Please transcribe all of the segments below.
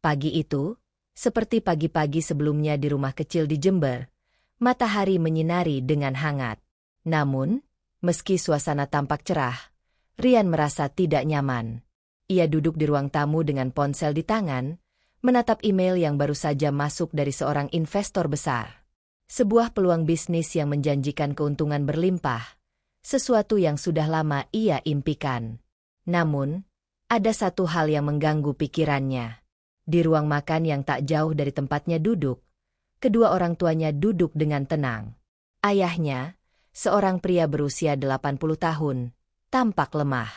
Pagi itu, seperti pagi-pagi sebelumnya di rumah kecil di Jember, matahari menyinari dengan hangat. Namun, meski suasana tampak cerah, Rian merasa tidak nyaman. Ia duduk di ruang tamu dengan ponsel di tangan, menatap email yang baru saja masuk dari seorang investor besar. Sebuah peluang bisnis yang menjanjikan keuntungan berlimpah, sesuatu yang sudah lama ia impikan. Namun, ada satu hal yang mengganggu pikirannya. Di ruang makan yang tak jauh dari tempatnya duduk, kedua orang tuanya duduk dengan tenang. Ayahnya, seorang pria berusia 80 tahun, tampak lemah.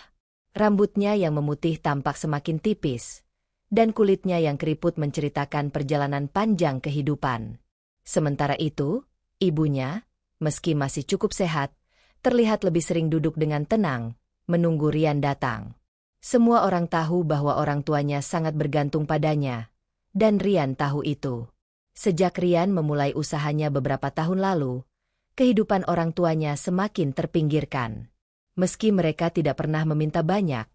Rambutnya yang memutih tampak semakin tipis, dan kulitnya yang keriput menceritakan perjalanan panjang kehidupan. Sementara itu, ibunya, meski masih cukup sehat, terlihat lebih sering duduk dengan tenang, menunggu Rian datang. Semua orang tahu bahwa orang tuanya sangat bergantung padanya, dan Rian tahu itu. Sejak Rian memulai usahanya beberapa tahun lalu, kehidupan orang tuanya semakin terpinggirkan. Meski mereka tidak pernah meminta banyak,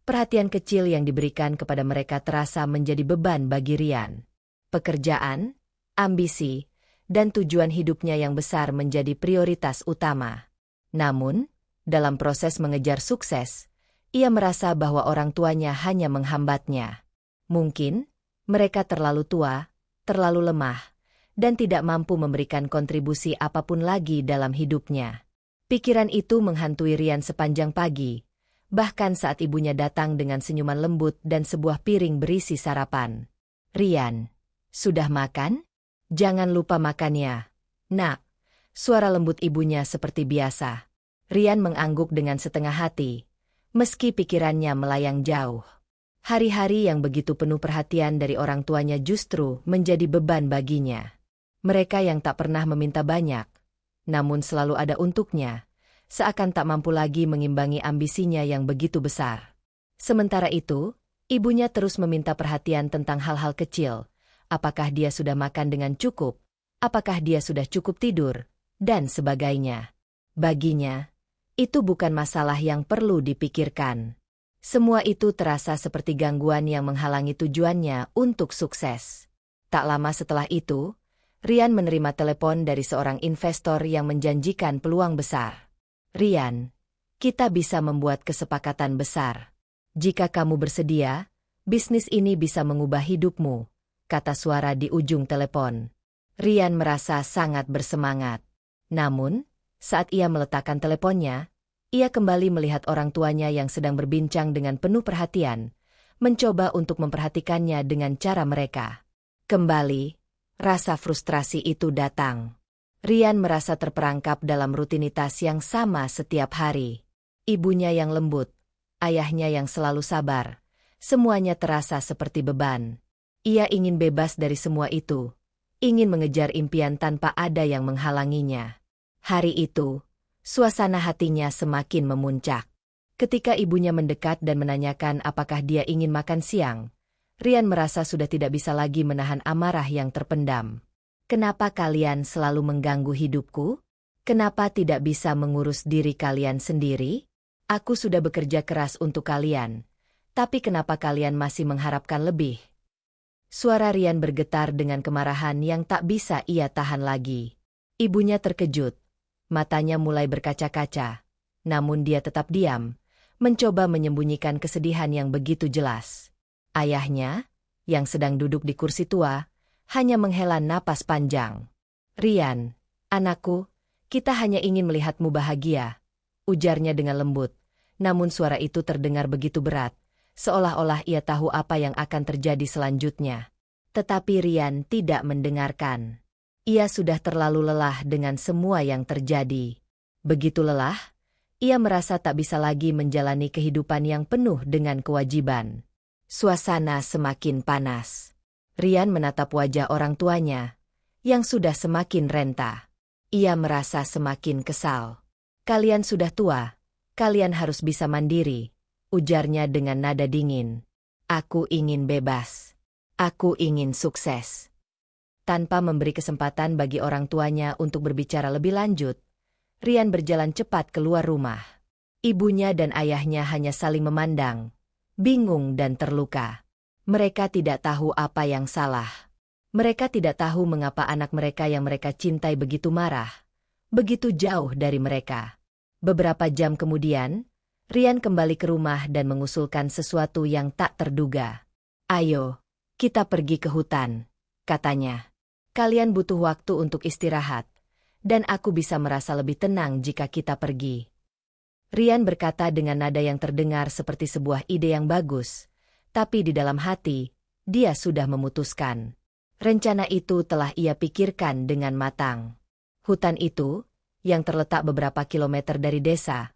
perhatian kecil yang diberikan kepada mereka terasa menjadi beban bagi Rian. Pekerjaan, ambisi, dan tujuan hidupnya yang besar menjadi prioritas utama. Namun, dalam proses mengejar sukses, ia merasa bahwa orang tuanya hanya menghambatnya. Mungkin, mereka terlalu tua, terlalu lemah, dan tidak mampu memberikan kontribusi apapun lagi dalam hidupnya. Pikiran itu menghantui Rian sepanjang pagi, bahkan saat ibunya datang dengan senyuman lembut dan sebuah piring berisi sarapan. "Rian, sudah makan? Jangan lupa makannya, Nak." Suara lembut ibunya seperti biasa. Rian mengangguk dengan setengah hati, meski pikirannya melayang jauh. Hari-hari yang begitu penuh perhatian dari orang tuanya justru menjadi beban baginya. Mereka yang tak pernah meminta banyak, namun selalu ada untuknya, seakan tak mampu lagi mengimbangi ambisinya yang begitu besar. Sementara itu, ibunya terus meminta perhatian tentang hal-hal kecil. Apakah dia sudah makan dengan cukup? Apakah dia sudah cukup tidur? Dan sebagainya. Baginya, itu bukan masalah yang perlu dipikirkan. Semua itu terasa seperti gangguan yang menghalangi tujuannya untuk sukses. Tak lama setelah itu, Rian menerima telepon dari seorang investor yang menjanjikan peluang besar. "Rian, kita bisa membuat kesepakatan besar. Jika kamu bersedia, bisnis ini bisa mengubah hidupmu," kata suara di ujung telepon. Rian merasa sangat bersemangat. Namun, saat ia meletakkan teleponnya, ia kembali melihat orang tuanya yang sedang berbincang dengan penuh perhatian, mencoba untuk memperhatikannya dengan cara mereka. Kembali, rasa frustrasi itu datang. Rian merasa terperangkap dalam rutinitas yang sama setiap hari. Ibunya yang lembut, ayahnya yang selalu sabar, semuanya terasa seperti beban. Ia ingin bebas dari semua itu, ingin mengejar impian tanpa ada yang menghalanginya. Hari itu, suasana hatinya semakin memuncak. Ketika ibunya mendekat dan menanyakan apakah dia ingin makan siang, Rian merasa sudah tidak bisa lagi menahan amarah yang terpendam. "Kenapa kalian selalu mengganggu hidupku? Kenapa tidak bisa mengurus diri kalian sendiri? Aku sudah bekerja keras untuk kalian, tapi kenapa kalian masih mengharapkan lebih?" Suara Rian bergetar dengan kemarahan yang tak bisa ia tahan lagi. Ibunya terkejut, matanya mulai berkaca-kaca, namun dia tetap diam, mencoba menyembunyikan kesedihan yang begitu jelas. Ayahnya, yang sedang duduk di kursi tua, hanya menghela napas panjang. "Rian, anakku, kita hanya ingin melihatmu bahagia," ujarnya dengan lembut, namun suara itu terdengar begitu berat, seolah-olah ia tahu apa yang akan terjadi selanjutnya. Tetapi Rian tidak mendengarkan. Ia sudah terlalu lelah dengan semua yang terjadi. Begitu lelah, ia merasa tak bisa lagi menjalani kehidupan yang penuh dengan kewajiban. Suasana semakin panas. Rian menatap wajah orang tuanya, yang sudah semakin renta. Ia merasa semakin kesal. "Kalian sudah tua, kalian harus bisa mandiri," ujarnya dengan nada dingin. "Aku ingin bebas. Aku ingin sukses." Tanpa memberi kesempatan bagi orang tuanya untuk berbicara lebih lanjut, Rian berjalan cepat keluar rumah. Ibunya dan ayahnya hanya saling memandang, bingung dan terluka. Mereka tidak tahu apa yang salah. Mereka tidak tahu mengapa anak mereka yang mereka cintai begitu marah, begitu jauh dari mereka. Beberapa jam kemudian, Ryan kembali ke rumah dan mengusulkan sesuatu yang tak terduga. "Ayo, kita pergi ke hutan," katanya. "Kalian butuh waktu untuk istirahat, dan aku bisa merasa lebih tenang jika kita pergi." Ryan berkata dengan nada yang terdengar seperti sebuah ide yang bagus, tapi di dalam hati, dia sudah memutuskan. Rencana itu telah ia pikirkan dengan matang. Hutan itu, yang terletak beberapa kilometer dari desa,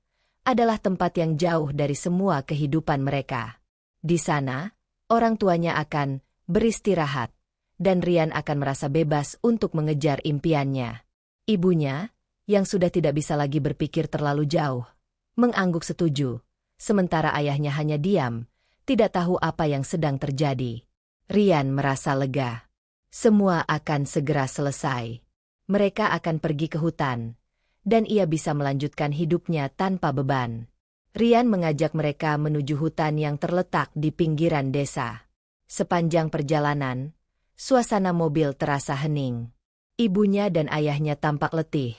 adalah tempat yang jauh dari semua kehidupan mereka. Di sana, orang tuanya akan beristirahat, dan Ryan akan merasa bebas untuk mengejar impiannya. Ibunya, yang sudah tidak bisa lagi berpikir terlalu jauh, mengangguk setuju, sementara ayahnya hanya diam, tidak tahu apa yang sedang terjadi. Ryan merasa lega. Semua akan segera selesai. Mereka akan pergi ke hutan, dan ia bisa melanjutkan hidupnya tanpa beban. Ryan mengajak mereka menuju hutan yang terletak di pinggiran desa. Sepanjang perjalanan, suasana mobil terasa hening. Ibunya dan ayahnya tampak letih,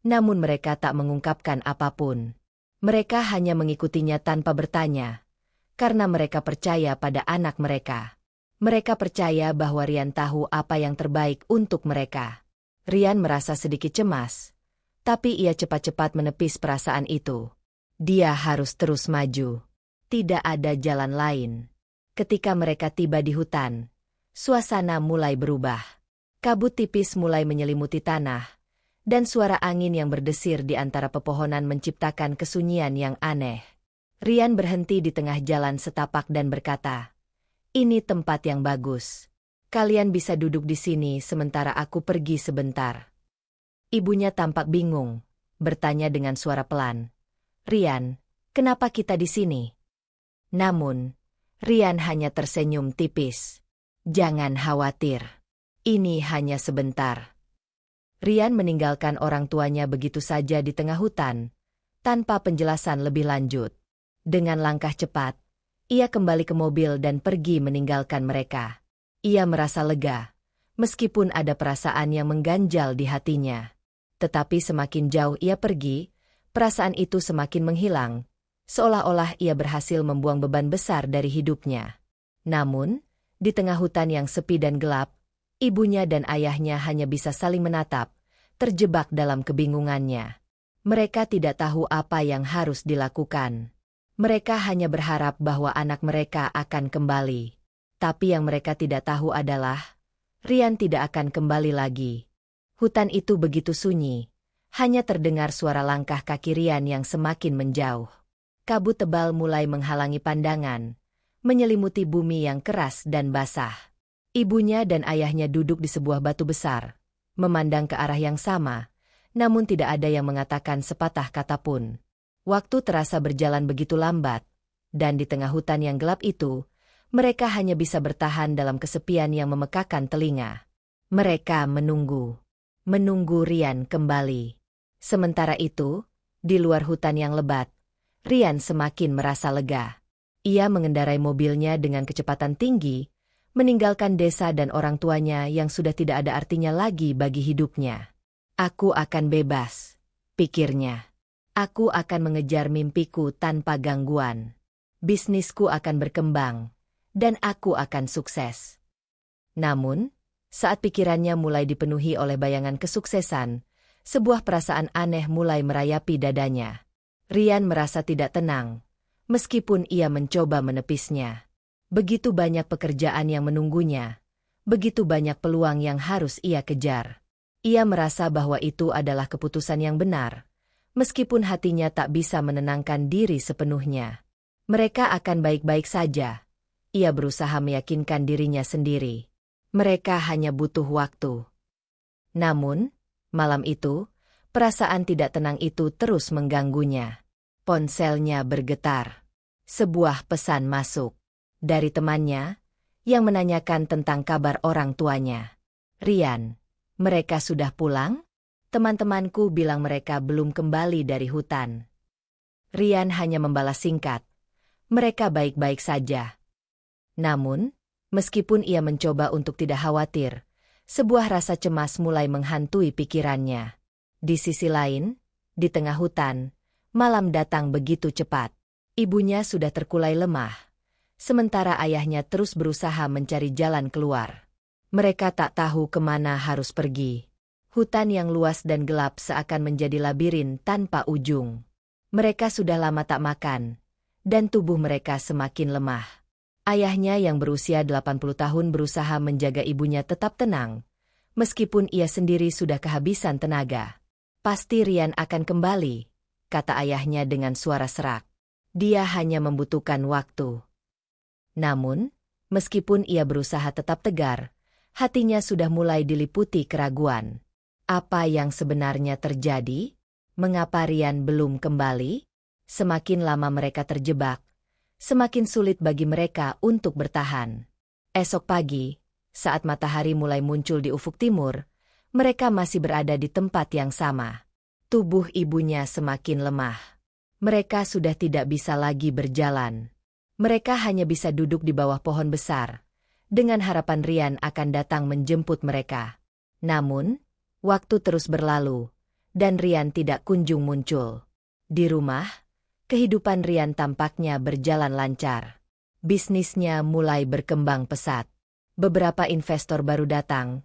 namun mereka tak mengungkapkan apapun. Mereka hanya mengikutinya tanpa bertanya, karena mereka percaya pada anak mereka. Mereka percaya bahwa Ryan tahu apa yang terbaik untuk mereka. Ryan merasa sedikit cemas, tapi ia cepat-cepat menepis perasaan itu. Dia harus terus maju. Tidak ada jalan lain. Ketika mereka tiba di hutan, suasana mulai berubah. Kabut tipis mulai menyelimuti tanah, dan suara angin yang berdesir di antara pepohonan menciptakan kesunyian yang aneh. Ryan berhenti di tengah jalan setapak dan berkata, "Ini tempat yang bagus. Kalian bisa duduk di sini sementara aku pergi sebentar." Ibunya tampak bingung, bertanya dengan suara pelan, "Ryan, kenapa kita di sini?" Namun, Ryan hanya tersenyum tipis. "Jangan khawatir. Ini hanya sebentar." Ryan meninggalkan orang tuanya begitu saja di tengah hutan, tanpa penjelasan lebih lanjut. Dengan langkah cepat, ia kembali ke mobil dan pergi meninggalkan mereka. Ia merasa lega, meskipun ada perasaan yang mengganjal di hatinya. Tetapi semakin jauh ia pergi, perasaan itu semakin menghilang, seolah-olah ia berhasil membuang beban besar dari hidupnya. Namun, di tengah hutan yang sepi dan gelap, ibunya dan ayahnya hanya bisa saling menatap, terjebak dalam kebingungannya. Mereka tidak tahu apa yang harus dilakukan. Mereka hanya berharap bahwa anak mereka akan kembali. Tapi yang mereka tidak tahu adalah, Ryan tidak akan kembali lagi. Hutan itu begitu sunyi. Hanya terdengar suara langkah kaki Ryan yang semakin menjauh. Kabut tebal mulai menghalangi pandangan, menyelimuti bumi yang keras dan basah. Ibunya dan ayahnya duduk di sebuah batu besar, memandang ke arah yang sama, namun tidak ada yang mengatakan sepatah kata pun. Waktu terasa berjalan begitu lambat, dan di tengah hutan yang gelap itu, mereka hanya bisa bertahan dalam kesepian yang memekakan telinga. Mereka menunggu Ryan kembali. Sementara itu, di luar hutan yang lebat, Ryan semakin merasa lega. Ia mengendarai mobilnya dengan kecepatan tinggi, meninggalkan desa dan orang tuanya yang sudah tidak ada artinya lagi bagi hidupnya. "Aku akan bebas," pikirnya. "Aku akan mengejar mimpiku tanpa gangguan. Bisnisku akan berkembang, dan aku akan sukses." Namun, saat pikirannya mulai dipenuhi oleh bayangan kesuksesan, sebuah perasaan aneh mulai merayapi dadanya. Ryan merasa tidak tenang, meskipun ia mencoba menepisnya. Begitu banyak pekerjaan yang menunggunya, begitu banyak peluang yang harus ia kejar. Ia merasa bahwa itu adalah keputusan yang benar, meskipun hatinya tak bisa menenangkan diri sepenuhnya. Mereka akan baik-baik saja. Ia berusaha meyakinkan dirinya sendiri. Mereka hanya butuh waktu. Namun, malam itu, perasaan tidak tenang itu terus mengganggunya. Ponselnya bergetar. Sebuah pesan masuk dari temannya yang menanyakan tentang kabar orang tuanya. "Ryan, mereka sudah pulang? Teman-temanku bilang mereka belum kembali dari hutan." Ryan hanya membalas singkat, "Mereka baik-baik saja." Namun, Meskipun ia mencoba untuk tidak khawatir, sebuah rasa cemas mulai menghantui pikirannya. Di sisi lain, di tengah hutan, malam datang begitu cepat. Ibunya sudah terkulai lemah, sementara ayahnya terus berusaha mencari jalan keluar. Mereka tak tahu kemana harus pergi. Hutan yang luas dan gelap seakan menjadi labirin tanpa ujung. Mereka sudah lama tak makan, dan tubuh mereka semakin lemah. Ayahnya yang berusia 80 tahun berusaha menjaga ibunya tetap tenang, meskipun ia sendiri sudah kehabisan tenaga. "Pasti Rian akan kembali," kata ayahnya dengan suara serak. "Dia hanya membutuhkan waktu." Namun, meskipun ia berusaha tetap tegar, hatinya sudah mulai diliputi keraguan. Apa yang sebenarnya terjadi? Mengapa Rian belum kembali? Semakin lama mereka terjebak, semakin sulit bagi mereka untuk bertahan. Esok pagi, saat matahari mulai muncul di ufuk timur, mereka masih berada di tempat yang sama. Tubuh ibunya semakin lemah. Mereka sudah tidak bisa lagi berjalan. Mereka hanya bisa duduk di bawah pohon besar, dengan harapan Rian akan datang menjemput mereka. Namun, waktu terus berlalu, dan Rian tidak kunjung muncul. Di rumah, kehidupan Rian tampaknya berjalan lancar. Bisnisnya mulai berkembang pesat. Beberapa investor baru datang,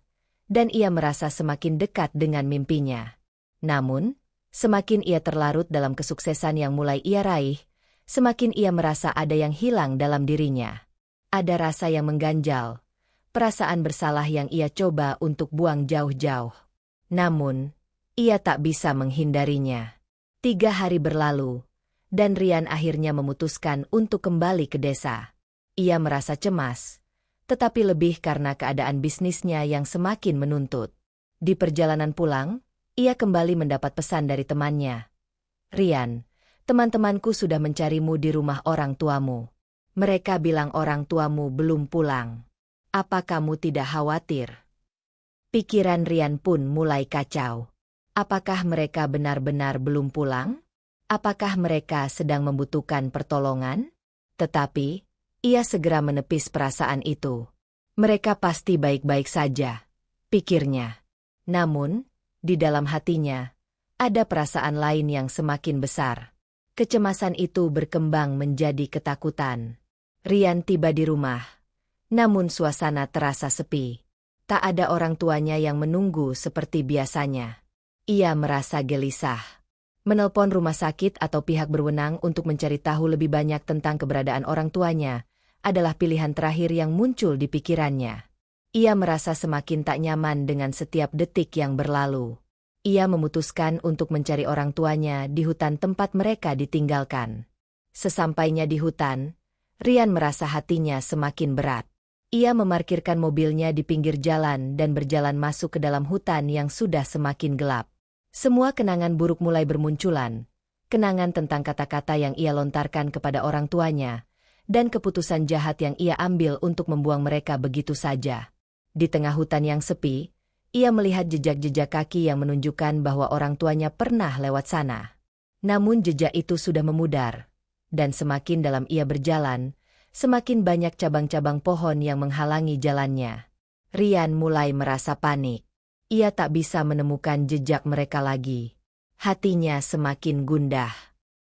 dan ia merasa semakin dekat dengan mimpinya. Namun, semakin ia terlarut dalam kesuksesan yang mulai ia raih, semakin ia merasa ada yang hilang dalam dirinya. Ada rasa yang mengganjal, perasaan bersalah yang ia coba untuk buang jauh-jauh. Namun, ia tak bisa menghindarinya. 3 hari berlalu, dan Rian akhirnya memutuskan untuk kembali ke desa. Ia merasa cemas, tetapi lebih karena keadaan bisnisnya yang semakin menuntut. Di perjalanan pulang, ia kembali mendapat pesan dari temannya. "Rian, teman-temanku sudah mencarimu di rumah orang tuamu. Mereka bilang orang tuamu belum pulang. Apa kamu tidak khawatir?" Pikiran Rian pun mulai kacau. Apakah mereka benar-benar belum pulang? Apakah mereka sedang membutuhkan pertolongan? Tetapi, ia segera menepis perasaan itu. Mereka pasti baik-baik saja, pikirnya. Namun, di dalam hatinya, ada perasaan lain yang semakin besar. Kecemasan itu berkembang menjadi ketakutan. Rian tiba di rumah, namun suasana terasa sepi. Tak ada orang tuanya yang menunggu seperti biasanya. Ia merasa gelisah. Menelpon rumah sakit atau pihak berwenang untuk mencari tahu lebih banyak tentang keberadaan orang tuanya adalah pilihan terakhir yang muncul di pikirannya. Ia merasa semakin tak nyaman dengan setiap detik yang berlalu. Ia memutuskan untuk mencari orang tuanya di hutan tempat mereka ditinggalkan. Sesampainya di hutan, Rian merasa hatinya semakin berat. Ia memarkirkan mobilnya di pinggir jalan dan berjalan masuk ke dalam hutan yang sudah semakin gelap. Semua kenangan buruk mulai bermunculan. Kenangan tentang kata-kata yang ia lontarkan kepada orang tuanya, dan keputusan jahat yang ia ambil untuk membuang mereka begitu saja. Di tengah hutan yang sepi, ia melihat jejak-jejak kaki yang menunjukkan bahwa orang tuanya pernah lewat sana. Namun jejak itu sudah memudar, dan semakin dalam ia berjalan, semakin banyak cabang-cabang pohon yang menghalangi jalannya. Rian mulai merasa panik. Ia tak bisa menemukan jejak mereka lagi. Hatinya semakin gundah.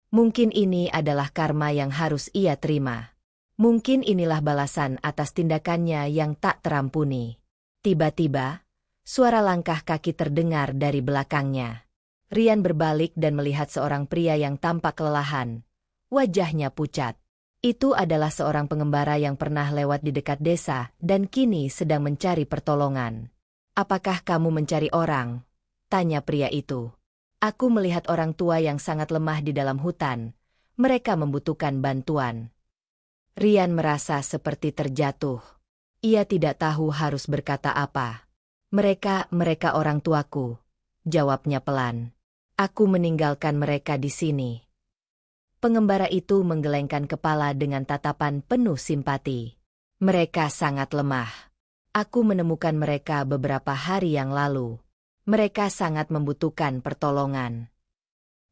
Mungkin ini adalah karma yang harus ia terima. Mungkin inilah balasan atas tindakannya yang tak terampuni. Tiba-tiba, suara langkah kaki terdengar dari belakangnya. Rian berbalik dan melihat seorang pria yang tampak kelelahan. Wajahnya pucat. Itu adalah seorang pengembara yang pernah lewat di dekat desa dan kini sedang mencari pertolongan. "Apakah kamu mencari orang?" tanya pria itu. "Aku melihat orang tua yang sangat lemah di dalam hutan. Mereka membutuhkan bantuan." Rian merasa seperti terjatuh. Ia tidak tahu harus berkata apa. Mereka orang tuaku," jawabnya pelan. "Aku meninggalkan mereka di sini." Pengembara itu menggelengkan kepala dengan tatapan penuh simpati. "Mereka sangat lemah. Aku menemukan mereka beberapa hari yang lalu. Mereka sangat membutuhkan pertolongan."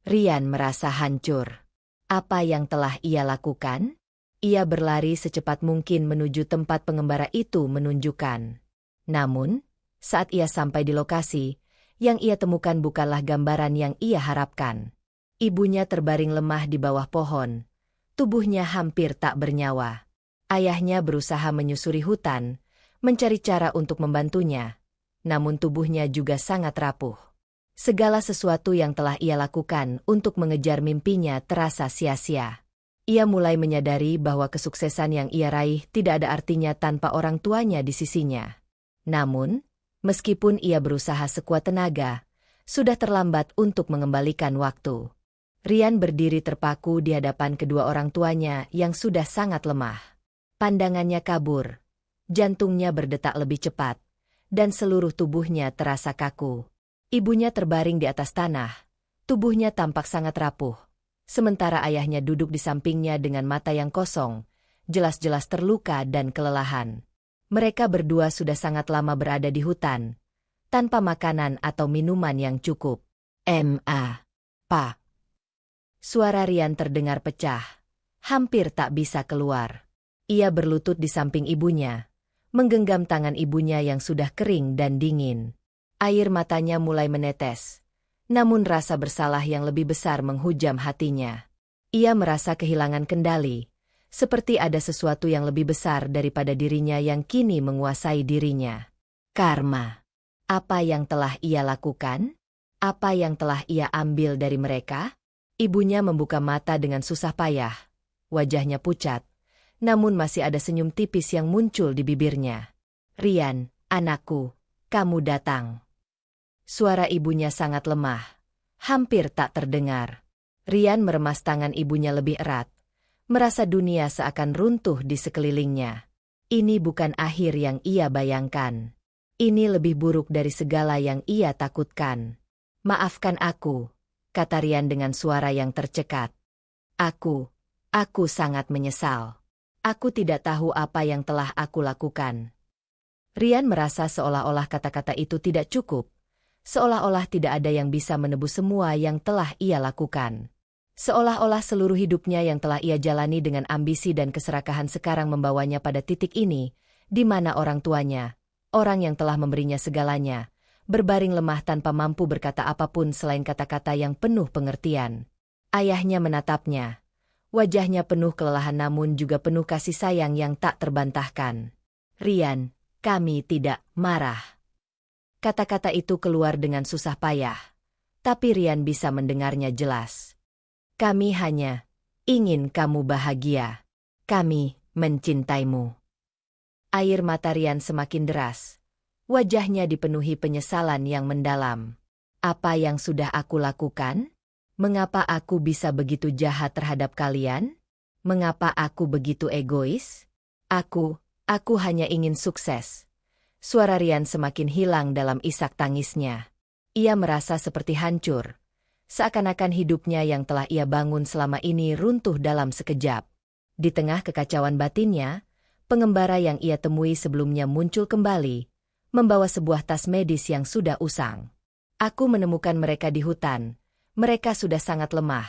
Rian merasa hancur. Apa yang telah ia lakukan? Ia berlari secepat mungkin menuju tempat pengembara itu menunjukkan. Namun, saat ia sampai di lokasi, yang ia temukan bukanlah gambaran yang ia harapkan. Ibunya terbaring lemah di bawah pohon. Tubuhnya hampir tak bernyawa. Ayahnya berusaha menyusuri hutan, mencari cara untuk membantunya. Namun tubuhnya juga sangat rapuh. Segala sesuatu yang telah ia lakukan untuk mengejar mimpinya terasa sia-sia. Ia mulai menyadari bahwa kesuksesan yang ia raih tidak ada artinya tanpa orang tuanya di sisinya. Namun, meskipun ia berusaha sekuat tenaga, sudah terlambat untuk mengembalikan waktu. Rian berdiri terpaku di hadapan kedua orang tuanya yang sudah sangat lemah. Pandangannya kabur, jantungnya berdetak lebih cepat, dan seluruh tubuhnya terasa kaku. Ibunya terbaring di atas tanah, tubuhnya tampak sangat rapuh. Sementara ayahnya duduk di sampingnya dengan mata yang kosong, jelas-jelas terluka dan kelelahan. Mereka berdua sudah sangat lama berada di hutan, tanpa makanan atau minuman yang cukup. Pa. Suara Rian terdengar pecah, hampir tak bisa keluar. Ia berlutut di samping ibunya, menggenggam tangan ibunya yang sudah kering dan dingin. Air matanya mulai menetes. Namun rasa bersalah yang lebih besar menghujam hatinya. Ia merasa kehilangan kendali, seperti ada sesuatu yang lebih besar daripada dirinya yang kini menguasai dirinya. Karma. Apa yang telah ia lakukan? Apa yang telah ia ambil dari mereka? Ibunya membuka mata dengan susah payah. Wajahnya pucat, namun masih ada senyum tipis yang muncul di bibirnya. Rian, anakku, kamu datang. Suara ibunya sangat lemah, hampir tak terdengar. Rian meremas tangan ibunya lebih erat, merasa dunia seakan runtuh di sekelilingnya. Ini bukan akhir yang ia bayangkan. Ini lebih buruk dari segala yang ia takutkan. Maafkan aku, kata Rian dengan suara yang tercekat. Aku sangat menyesal. Aku tidak tahu apa yang telah aku lakukan. Rian merasa seolah-olah kata-kata itu tidak cukup. Seolah-olah tidak ada yang bisa menebus semua yang telah ia lakukan. Seolah-olah seluruh hidupnya yang telah ia jalani dengan ambisi dan keserakahan sekarang membawanya pada titik ini, di mana orang tuanya, orang yang telah memberinya segalanya, berbaring lemah tanpa mampu berkata apapun selain kata-kata yang penuh pengertian. Ayahnya menatapnya. Wajahnya penuh kelelahan namun juga penuh kasih sayang yang tak terbantahkan. Rian, kami tidak marah. Kata-kata itu keluar dengan susah payah, tapi Rian bisa mendengarnya jelas. Kami hanya ingin kamu bahagia. Kami mencintaimu. Air mata Rian semakin deras. Wajahnya dipenuhi penyesalan yang mendalam. Apa yang sudah aku lakukan? Mengapa aku bisa begitu jahat terhadap kalian? Mengapa aku begitu egois? Aku hanya ingin sukses. Suara Rian semakin hilang dalam isak tangisnya. Ia merasa seperti hancur. Seakan-akan hidupnya yang telah ia bangun selama ini runtuh dalam sekejap. Di tengah kekacauan batinnya, pengembara yang ia temui sebelumnya muncul kembali, membawa sebuah tas medis yang sudah usang. Aku menemukan mereka di hutan. Mereka sudah sangat lemah,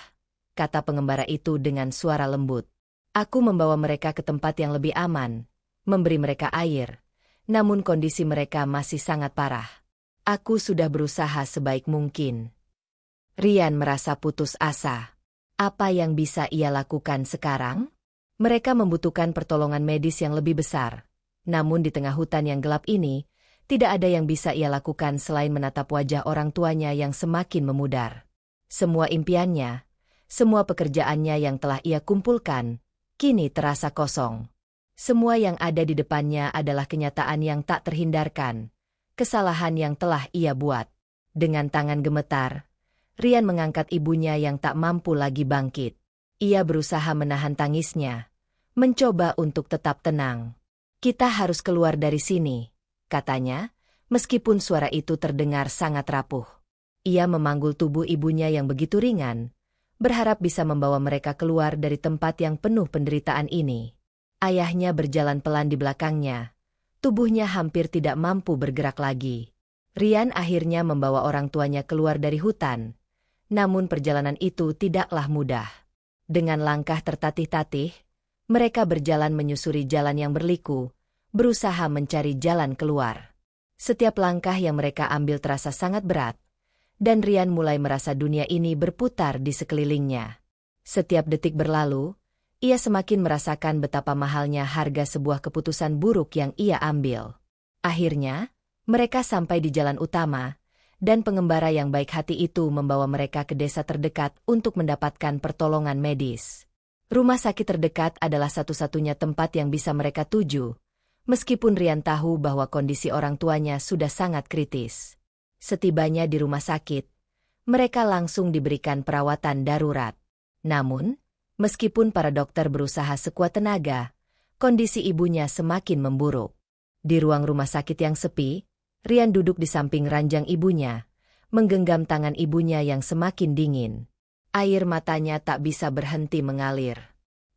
kata pengembara itu dengan suara lembut. Aku membawa mereka ke tempat yang lebih aman, memberi mereka air. Namun kondisi mereka masih sangat parah. Aku sudah berusaha sebaik mungkin. Rian merasa putus asa. Apa yang bisa ia lakukan sekarang? Mereka membutuhkan pertolongan medis yang lebih besar. Namun di tengah hutan yang gelap ini, tidak ada yang bisa ia lakukan selain menatap wajah orang tuanya yang semakin memudar. Semua impiannya, semua pekerjaannya yang telah ia kumpulkan, kini terasa kosong. Semua yang ada di depannya adalah kenyataan yang tak terhindarkan, kesalahan yang telah ia buat. Dengan tangan gemetar, Rian mengangkat ibunya yang tak mampu lagi bangkit. Ia berusaha menahan tangisnya, mencoba untuk tetap tenang. Kita harus keluar dari sini, katanya, meskipun suara itu terdengar sangat rapuh. Ia memanggul tubuh ibunya yang begitu ringan, berharap bisa membawa mereka keluar dari tempat yang penuh penderitaan ini. Ayahnya berjalan pelan di belakangnya. Tubuhnya hampir tidak mampu bergerak lagi. Rian akhirnya membawa orang tuanya keluar dari hutan. Namun perjalanan itu tidaklah mudah. Dengan langkah tertatih-tatih, Mereka berjalan menyusuri jalan yang berliku, berusaha mencari jalan keluar. Setiap langkah yang mereka ambil terasa sangat berat, dan Rian mulai merasa dunia ini berputar di sekelilingnya. Setiap detik berlalu, ia semakin merasakan betapa mahalnya harga sebuah keputusan buruk yang ia ambil. Akhirnya, mereka sampai di jalan utama, dan pengembara yang baik hati itu membawa mereka ke desa terdekat untuk mendapatkan pertolongan medis. Rumah sakit terdekat adalah satu-satunya tempat yang bisa mereka tuju, meskipun Rian tahu bahwa kondisi orang tuanya sudah sangat kritis. Setibanya di rumah sakit, mereka langsung diberikan perawatan darurat. Namun, meskipun para dokter berusaha sekuat tenaga, kondisi ibunya semakin memburuk. Di ruang rumah sakit yang sepi, Rian duduk di samping ranjang ibunya, menggenggam tangan ibunya yang semakin dingin. Air matanya tak bisa berhenti mengalir.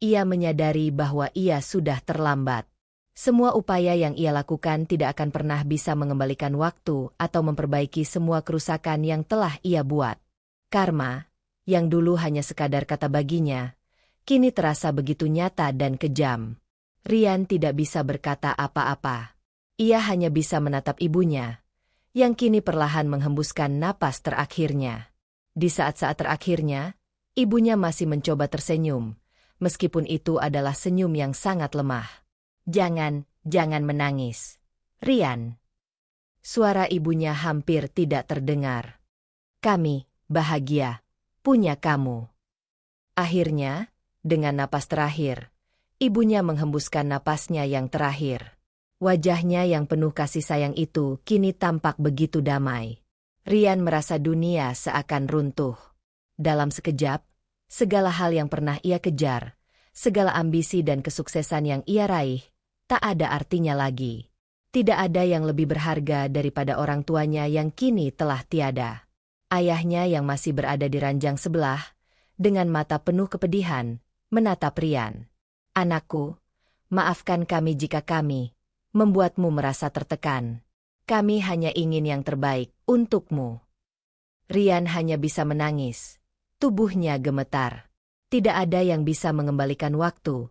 Ia menyadari bahwa ia sudah terlambat. Semua upaya yang ia lakukan tidak akan pernah bisa mengembalikan waktu atau memperbaiki semua kerusakan yang telah ia buat. Karma, yang dulu hanya sekadar kata baginya, kini terasa begitu nyata dan kejam. Rian tidak bisa berkata apa-apa. Ia hanya bisa menatap ibunya, yang kini perlahan menghembuskan napas terakhirnya. Di saat-saat terakhirnya, ibunya masih mencoba tersenyum, meskipun itu adalah senyum yang sangat lemah. Jangan menangis, Rian. Suara ibunya hampir tidak terdengar. Kami bahagia punya kamu. Akhirnya, dengan napas terakhir, ibunya menghembuskan napasnya yang terakhir. Wajahnya yang penuh kasih sayang itu kini tampak begitu damai. Rian merasa dunia seakan runtuh. Dalam sekejap, segala hal yang pernah ia kejar, segala ambisi dan kesuksesan yang ia raih, tak ada artinya lagi. Tidak ada yang lebih berharga daripada orang tuanya yang kini telah tiada. Ayahnya yang masih berada di ranjang sebelah, dengan mata penuh kepedihan, menatap Rian. Anakku, maafkan kami jika kami membuatmu merasa tertekan. Kami hanya ingin yang terbaik untukmu. Rian hanya bisa menangis. Tubuhnya gemetar. Tidak ada yang bisa mengembalikan waktu.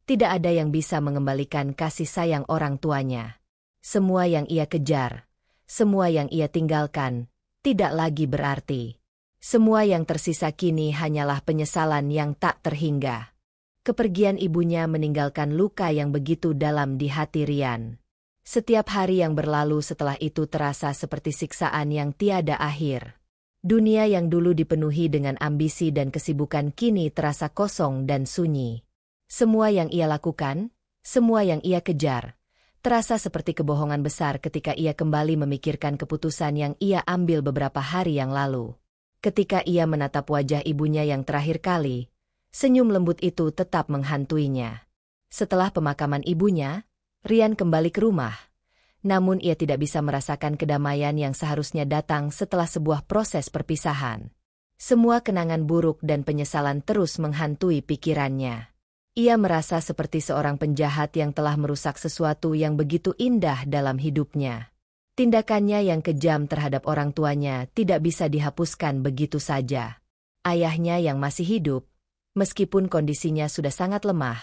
Tidak ada yang bisa mengembalikan kasih sayang orang tuanya. Semua yang ia kejar, semua yang ia tinggalkan, tidak lagi berarti. Semua yang tersisa kini hanyalah penyesalan yang tak terhingga. Kepergian ibunya meninggalkan luka yang begitu dalam di hati Rian. Setiap hari yang berlalu setelah itu terasa seperti siksaan yang tiada akhir. Dunia yang dulu dipenuhi dengan ambisi dan kesibukan kini terasa kosong dan sunyi. Semua yang ia lakukan, semua yang ia kejar, terasa seperti kebohongan besar ketika ia kembali memikirkan keputusan yang ia ambil beberapa hari yang lalu. Ketika ia menatap wajah ibunya yang terakhir kali, senyum lembut itu tetap menghantuinya. Setelah pemakaman ibunya, Rian kembali ke rumah. Namun ia tidak bisa merasakan kedamaian yang seharusnya datang setelah sebuah proses perpisahan. Semua kenangan buruk dan penyesalan terus menghantui pikirannya. Ia merasa seperti seorang penjahat yang telah merusak sesuatu yang begitu indah dalam hidupnya. Tindakannya yang kejam terhadap orang tuanya tidak bisa dihapuskan begitu saja. Ayahnya yang masih hidup, meskipun kondisinya sudah sangat lemah,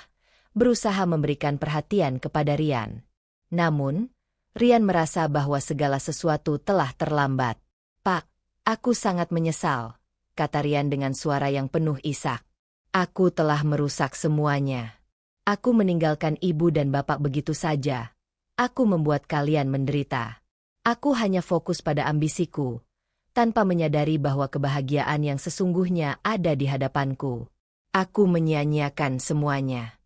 berusaha memberikan perhatian kepada Rian. Namun, Rian merasa bahwa segala sesuatu telah terlambat. "Pak, aku sangat menyesal," kata Rian dengan suara yang penuh isak. "Aku telah merusak semuanya. Aku meninggalkan ibu dan bapak begitu saja. Aku membuat kalian menderita. Aku hanya fokus pada ambisiku, tanpa menyadari bahwa kebahagiaan yang sesungguhnya ada di hadapanku. Aku menyia-nyiakan semuanya."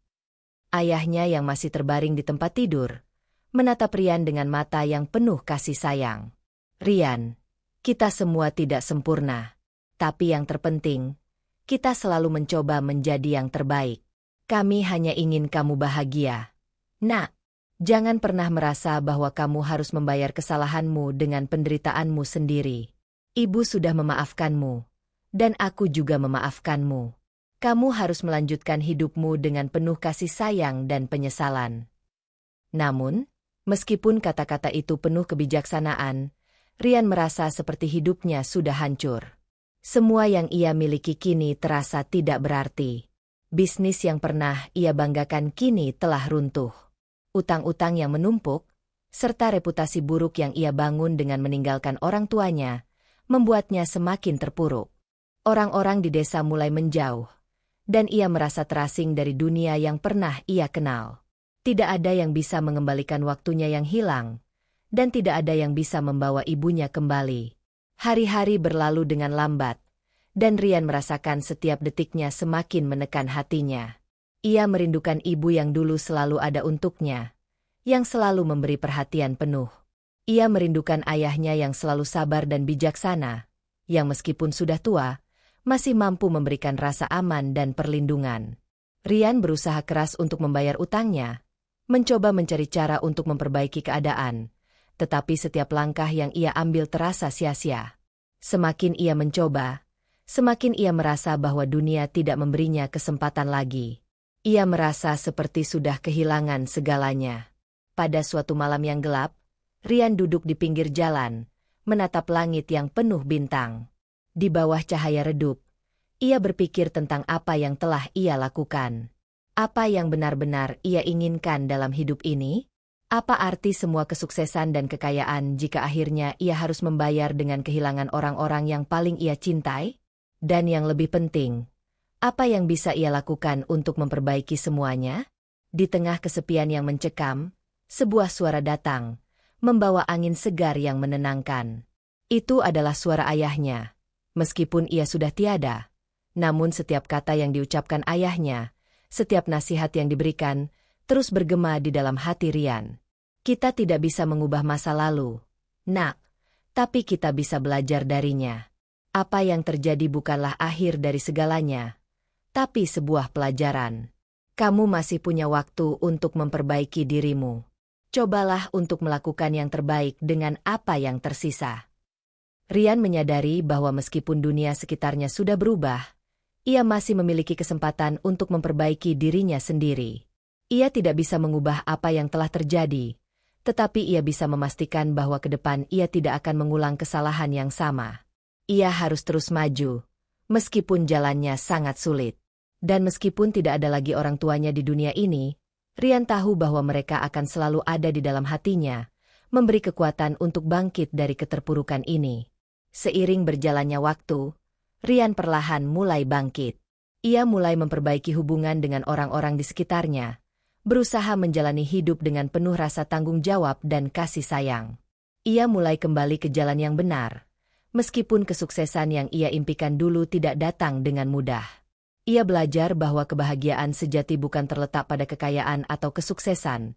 Ayahnya yang masih terbaring di tempat tidur, menatap Rian dengan mata yang penuh kasih sayang. "Rian, kita semua tidak sempurna. Tapi yang terpenting, kita selalu mencoba menjadi yang terbaik. Kami hanya ingin kamu bahagia. Nak, jangan pernah merasa bahwa kamu harus membayar kesalahanmu dengan penderitaanmu sendiri. Ibu sudah memaafkanmu, dan aku juga memaafkanmu. Kamu harus melanjutkan hidupmu dengan penuh kasih sayang dan penyesalan." Namun, meskipun kata-kata itu penuh kebijaksanaan, Rian merasa seperti hidupnya sudah hancur. Semua yang ia miliki kini terasa tidak berarti. Bisnis yang pernah ia banggakan kini telah runtuh. Utang-utang yang menumpuk, serta reputasi buruk yang ia bangun dengan meninggalkan orang tuanya, membuatnya semakin terpuruk. Orang-orang di desa mulai menjauh, dan ia merasa terasing dari dunia yang pernah ia kenal. Tidak ada yang bisa mengembalikan waktunya yang hilang, dan tidak ada yang bisa membawa ibunya kembali. Hari-hari berlalu dengan lambat, dan Rian merasakan setiap detiknya semakin menekan hatinya. Ia merindukan ibu yang dulu selalu ada untuknya, yang selalu memberi perhatian penuh. Ia merindukan ayahnya yang selalu sabar dan bijaksana, yang meskipun sudah tua, masih mampu memberikan rasa aman dan perlindungan. Rian berusaha keras untuk membayar utangnya, mencoba mencari cara untuk memperbaiki keadaan, tetapi setiap langkah yang ia ambil terasa sia-sia. Semakin ia mencoba, semakin ia merasa bahwa dunia tidak memberinya kesempatan lagi. Ia merasa seperti sudah kehilangan segalanya. Pada suatu malam yang gelap, Rian duduk di pinggir jalan, menatap langit yang penuh bintang. Di bawah cahaya redup, ia berpikir tentang apa yang telah ia lakukan. Apa yang benar-benar ia inginkan dalam hidup ini? Apa arti semua kesuksesan dan kekayaan jika akhirnya ia harus membayar dengan kehilangan orang-orang yang paling ia cintai? Dan yang lebih penting, apa yang bisa ia lakukan untuk memperbaiki semuanya? Di tengah kesepian yang mencekam, sebuah suara datang, membawa angin segar yang menenangkan. Itu adalah suara ayahnya. Meskipun ia sudah tiada, namun setiap kata yang diucapkan ayahnya, setiap nasihat yang diberikan, terus bergema di dalam hati Rian. Kita tidak bisa mengubah masa lalu, Nak, tapi kita bisa belajar darinya. Apa yang terjadi bukanlah akhir dari segalanya, tapi sebuah pelajaran. Kamu masih punya waktu untuk memperbaiki dirimu. Cobalah untuk melakukan yang terbaik dengan apa yang tersisa. Rian menyadari bahwa meskipun dunia sekitarnya sudah berubah, ia masih memiliki kesempatan untuk memperbaiki dirinya sendiri. Ia tidak bisa mengubah apa yang telah terjadi, tetapi ia bisa memastikan bahwa ke depan ia tidak akan mengulang kesalahan yang sama. Ia harus terus maju, meskipun jalannya sangat sulit. Dan meskipun tidak ada lagi orang tuanya di dunia ini, Rian tahu bahwa mereka akan selalu ada di dalam hatinya, memberi kekuatan untuk bangkit dari keterpurukan ini. Seiring berjalannya waktu, Rian perlahan mulai bangkit. Ia mulai memperbaiki hubungan dengan orang-orang di sekitarnya, berusaha menjalani hidup dengan penuh rasa tanggung jawab dan kasih sayang. Ia mulai kembali ke jalan yang benar, meskipun kesuksesan yang ia impikan dulu tidak datang dengan mudah. Ia belajar bahwa kebahagiaan sejati bukan terletak pada kekayaan atau kesuksesan,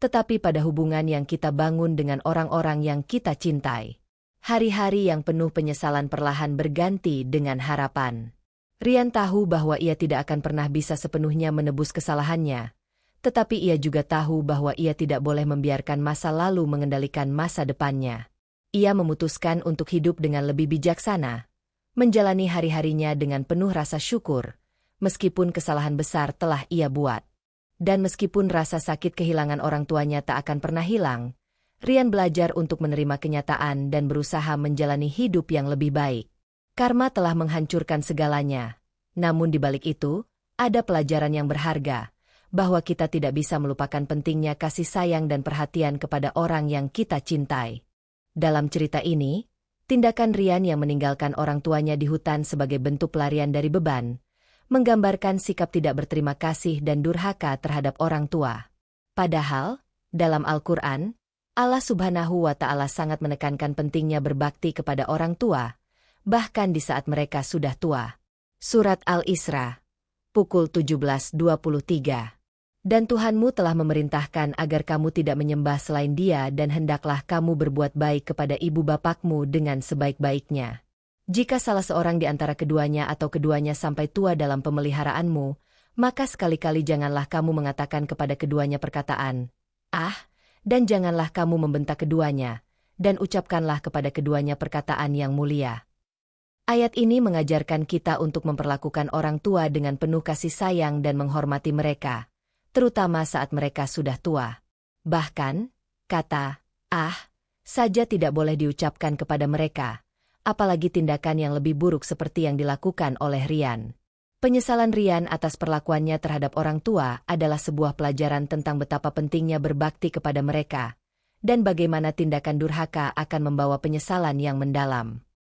tetapi pada hubungan yang kita bangun dengan orang-orang yang kita cintai. Hari-hari yang penuh penyesalan perlahan berganti dengan harapan. Rian tahu bahwa ia tidak akan pernah bisa sepenuhnya menebus kesalahannya, tetapi ia juga tahu bahwa ia tidak boleh membiarkan masa lalu mengendalikan masa depannya. Ia memutuskan untuk hidup dengan lebih bijaksana, menjalani hari-harinya dengan penuh rasa syukur, meskipun kesalahan besar telah ia buat. Dan meskipun rasa sakit kehilangan orang tuanya tak akan pernah hilang, Rian belajar untuk menerima kenyataan dan berusaha menjalani hidup yang lebih baik. Karma telah menghancurkan segalanya, namun di balik itu, ada pelajaran yang berharga, bahwa kita tidak bisa melupakan pentingnya kasih sayang dan perhatian kepada orang yang kita cintai. Dalam cerita ini, tindakan Rian yang meninggalkan orang tuanya di hutan sebagai bentuk pelarian dari beban, menggambarkan sikap tidak berterima kasih dan durhaka terhadap orang tua. Padahal, dalam Al-Quran, Allah Subhanahu wa Ta'ala sangat menekankan pentingnya berbakti kepada orang tua, bahkan di saat mereka sudah tua. Surat Al-Isra, pukul 17.23. Dan Tuhanmu telah memerintahkan agar kamu tidak menyembah selain Dia dan hendaklah kamu berbuat baik kepada ibu bapakmu dengan sebaik-baiknya. Jika salah seorang di antara keduanya atau keduanya sampai tua dalam pemeliharaanmu, maka sekali-kali janganlah kamu mengatakan kepada keduanya perkataan, "Ah," dan janganlah kamu membentak keduanya, dan ucapkanlah kepada keduanya perkataan yang mulia. Ayat ini mengajarkan kita untuk memperlakukan orang tua dengan penuh kasih sayang dan menghormati mereka, terutama saat mereka sudah tua. Bahkan, kata, "ah," saja tidak boleh diucapkan kepada mereka, apalagi tindakan yang lebih buruk seperti yang dilakukan oleh Rian. Penyesalan Rian atas perlakuannya terhadap orang tua adalah sebuah pelajaran tentang betapa pentingnya berbakti kepada mereka, dan bagaimana tindakan durhaka akan membawa penyesalan yang mendalam.